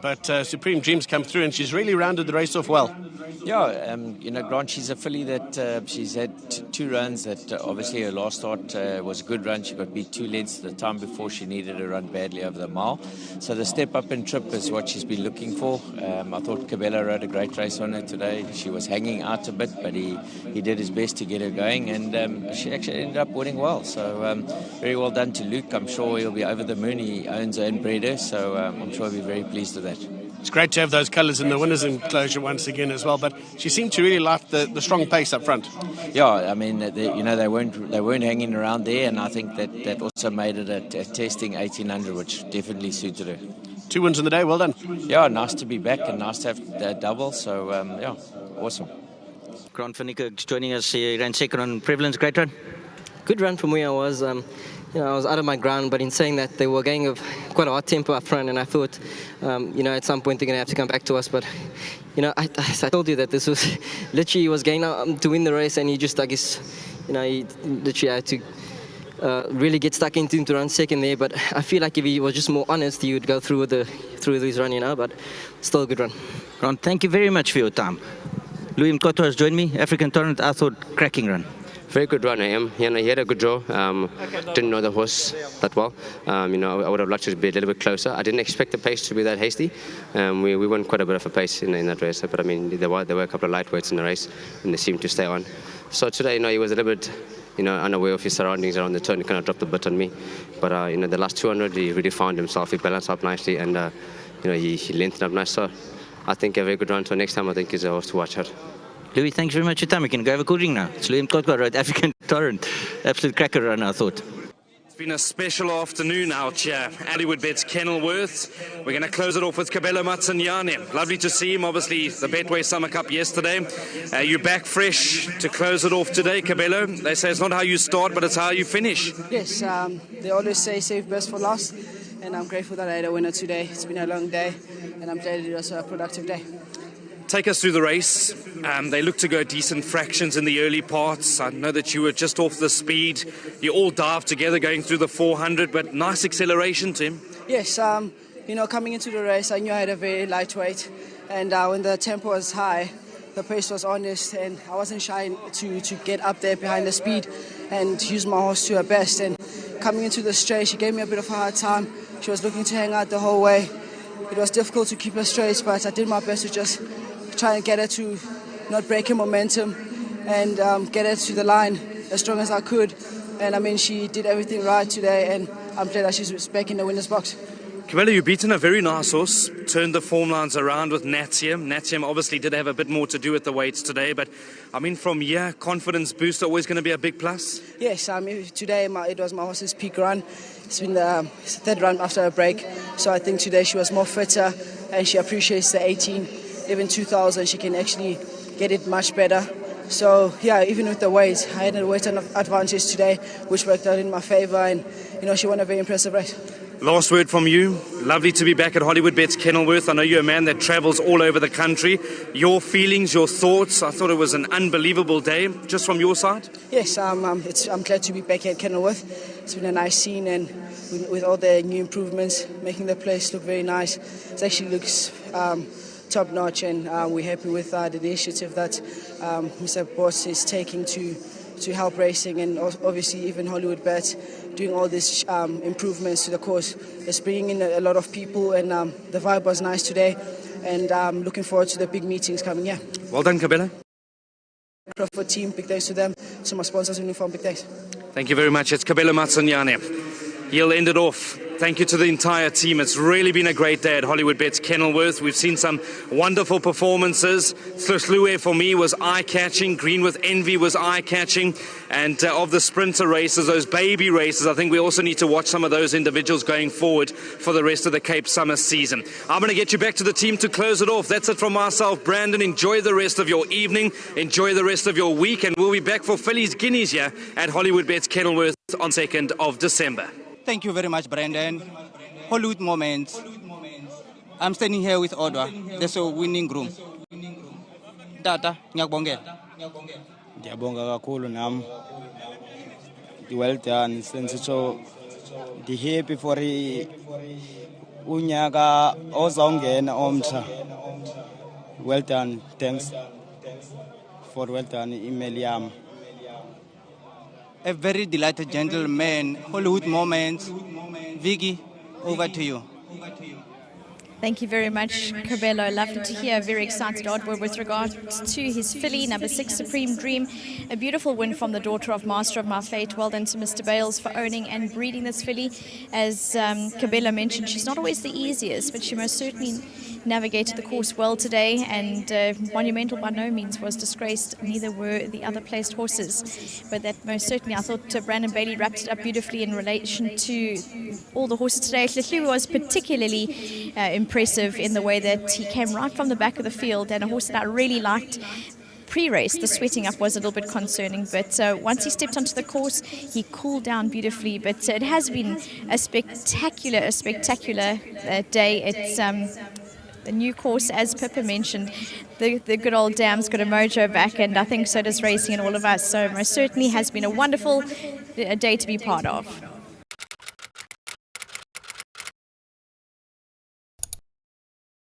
But Supreme Dreams come through and she's really rounded the race off well. Yeah, Grant, she's a filly that she's had two runs that obviously her last start was a good run. She got beat 2 lengths the time before. She needed a run badly over the mile. So the step up and trip is what she's been looking for. I thought Cabello rode a great race on her today. She was hanging out a bit, but he did his best to get her going, and she actually ended up winning well. So very well done to Luke. I'm sure he'll be over the moon. He owns her and bred her, so I'm sure he'll be very pleased with that. It's great to have those colours in the winners' enclosure once again as well, but she seemed to really like the strong pace up front. Yeah, I mean, they weren't hanging around there, and I think that also made it a testing 1800, which definitely suited her. 2 wins in the day, well done. Yeah, nice to be back and nice to have a double, so yeah, awesome. Grant van Niekerk joining us. He ran second on Prevalence. Great run. Good run from where I was. I was out of my ground, but in saying that, they were going of quite a hard tempo up front, and I thought, at some point they're going to have to come back to us. But, I told you that this was literally, he was going out to win the race, and he just, he literally had to really get stuck into him to run second there. But I feel like if he was just more honest, he would go through this run, but still a good run. Grant, thank you very much for your time. Louis Mkoto has joined me, African Torrent. I thought cracking run. Very good run, I am. He had a good draw. Didn't know the horse that well. I would have liked to be a little bit closer. I didn't expect the pace to be that hasty. We won quite a bit of a pace in that race. But I mean, there were a couple of lightweights in the race, and they seemed to stay on. So today, he was a little bit, unaware of his surroundings around the turn. He kind of dropped a bit on me. But the last 200, he really found himself. He balanced up nicely, and he lengthened up nice. So I think a very good run. So next time, I think he's a horse to watch out. Louis, thanks very much for your time. We can go have a cool drink now. It's Louis Mkoto rode African Torrent. Absolute cracker run, I thought. It's been a special afternoon out here at Hollywoodbets Kenilworth. We're going to close it off with Cabello Matsanyane. Lovely to see him. Obviously, the Betway Summer Cup yesterday. You're back fresh to close it off today, Cabello. They say it's not how you start, but it's how you finish. Yes, they always say save best for last. And I'm grateful that I had a winner today. It's been a long day, and I'm glad it was a productive day. Take us through the race. They look to go decent fractions in the early parts. I know that you were just off the speed. You all dived together going through the 400, but nice acceleration, Tim. Yes, coming into the race, I knew I had a very lightweight, and when the tempo was high, the pace was honest, and I wasn't shy to get up there behind the speed and use my horse to her best. And coming into the straight, she gave me a bit of a hard time. She was looking to hang out the whole way. It was difficult to keep her straight, but I did my best to just try and get her to not break her momentum and get her to the line as strong as I could. And she did everything right today, and I'm glad that she's back in the winner's box. Cabello, you've beaten a very nice horse, turned the form lines around with Natium. Natium obviously did have a bit more to do with the weights today, but from here, confidence boost always going to be a big plus? Yes, today it was my horse's peak run. It's been the third run after a break, so I think today she was more fitter, and she appreciates the 18. Even 2000, she can actually get it much better. So, yeah, even with the weight, I had a weight advantage today, which worked out in my favour, and, she won a very impressive race. Last word from you. Lovely to be back at Hollywoodbets Kenilworth. I know you're a man that travels all over the country. Your feelings, your thoughts. I thought it was an unbelievable day, just from your side. Yes, I'm glad to be back here at Kenilworth. It's been a nice scene, and with all the new improvements, making the place look very nice. It actually looks top notch, and we're happy with the initiative that Mr. Boss is taking to help racing, and obviously even Hollywoodbets doing all these improvements to the course. It's bringing in a lot of people, and the vibe was nice today, and I'm looking forward to the big meetings coming here. Well done, Cabello. Crawford team, big thanks to them. To my sponsors, Uniform, big thanks. Thank you very much. It's Cabello Matsanyane. He'll end it off. Thank you to the entire team. It's really been a great day at Hollywoodbets Kenilworth. We've seen some wonderful performances. Slue for me was eye-catching. Green with Envy was eye-catching. And of the sprinter races, those baby races, I think we also need to watch some of those individuals going forward for the rest of the Cape Summer season. I'm going to get you back to the team to close it off. That's it from myself, Brandon. Enjoy the rest of your evening. Enjoy the rest of your week. And we'll be back for Phillies Guineas here at Hollywoodbets Kenilworth on 2nd of December. Thank you very much, Brandon. Hollywood moments. I'm standing here with Odwa. There's a winning room. Tata, ngiyakubongela. Ngiyabonga kakhulu nami. Well done. Sense so the happy for unyaka ozawungena omtsha. Well done, thanks for well done email yam. A very delighted gentleman. Hollywood moments. Vicky, over to you. Thank you very much, Cabello. Lovely to hear. Very excited Oddboy with regards to his filly, number 6, Supreme Dream. A beautiful win from the daughter of Master of My Fate. Well done to Mr. Bales for owning and breeding this filly. As Cabello mentioned, she's not always the easiest, but she most certainly navigated the course well today, and Monumental by no means was disgraced, neither were the other placed horses. But that most certainly, I thought Brandon Bailey wrapped it up beautifully in relation to all the horses today. Hlehlu was particularly impressive in the way that he came right from the back of the field, and a horse that I really liked. Pre-race, the sweating up was a little bit concerning, but once he stepped onto the course, he cooled down beautifully. But it has been a spectacular day. It's the new course, as Pippa mentioned. The good old dam's got a mojo back, and I think so does racing and all of us. So most certainly has been a wonderful day to be part of.